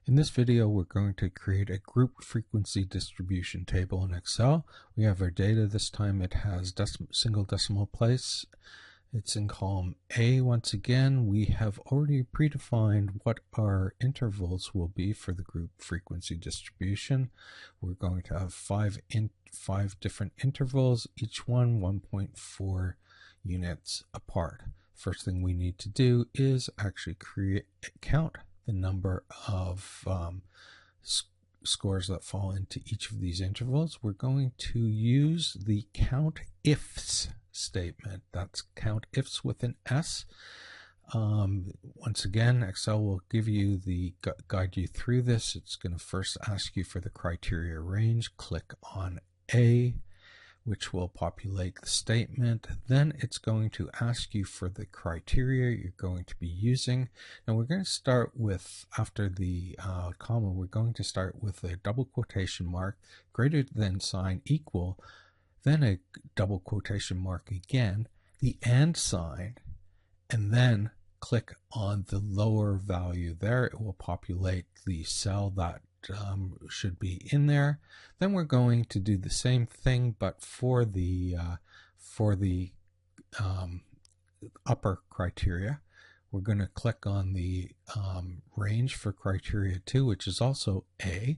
In this video, we're going to create a group frequency distribution table in Excel. We have our data. This time it has single decimal place. It's in column A. Once again, we have already predefined what our intervals will be for the group frequency distribution. We're going to have five different intervals, each one 1.4 units apart. First thing we need to do is actually count the number of scores that fall into each of these intervals. We're going to use the countifs statement. That's countifs with an S. Once again, Excel will guide you through this. It's going to first ask you for the criteria range. Click on A, which will populate the statement. Then it's going to ask you for the criteria you're going to be using. And we're going to start with, after the comma, we're going to start with a double quotation mark, greater than sign, equal, then a double quotation mark again, the and sign, and then click on the lower value there. It will populate the cell that should be in there. Then we're going to do the same thing, but for the upper criteria. We're going to click on the range for criteria 2, which is also A.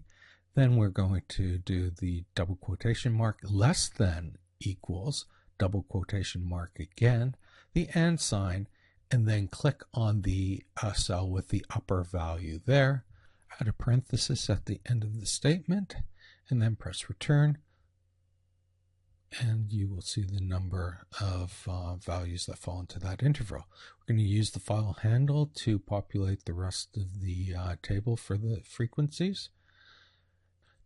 Then we're going to do the double quotation mark, less than equals, double quotation mark again, the and sign, and then click on the cell with the upper value there. Add a parenthesis at the end of the statement, and then press return, and you will see the number of values that fall into that interval. We're going to use the file handle to populate the rest of the table for the frequencies.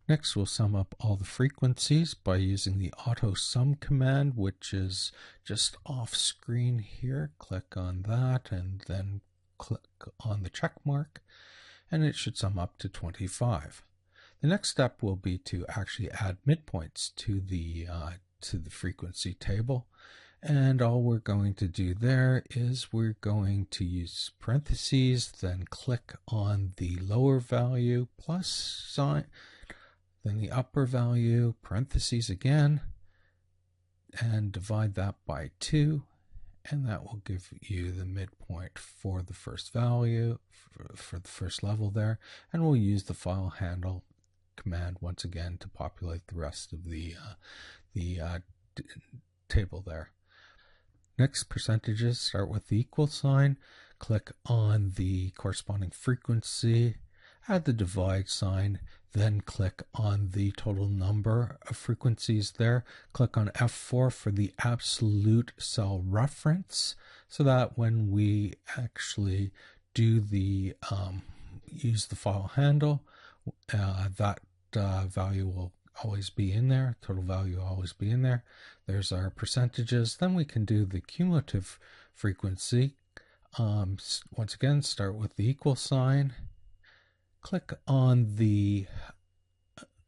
Next, we'll sum up all the frequencies by using the auto sum command, which is just off screen here. Click on that and then click on the check mark, and it should sum up to 25. The next step will be to actually add midpoints to the frequency table, and all we're going to do there is we're going to use parentheses, then click on the lower value, plus sign, then the upper value, parentheses again, and divide that by 2. And that will give you the midpoint for the first value, for the first level there. And we'll use the file handle command once again to populate the rest of the table there. Next, percentages start with the equal sign. Click on the corresponding frequency, add the divide sign, then click on the total number of frequencies there. Click on F4 for the absolute cell reference, so that when we actually do the use the file handle, that value will always be in there. Total value will always be in there. There's our percentages. Then we can do the cumulative frequency. Once again, start with the equal sign. Click on the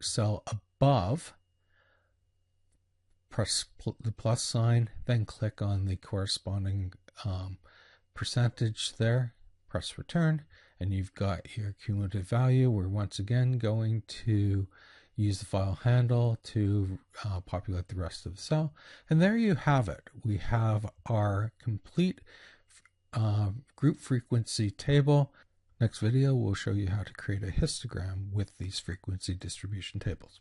cell above, press the plus sign, then click on the corresponding percentage there, press return, and you've got your cumulative value. We're once again going to use the file handle to populate the rest of the cell. And there you have it. We have our complete group frequency table. Next video will show you how to create a histogram with these frequency distribution tables.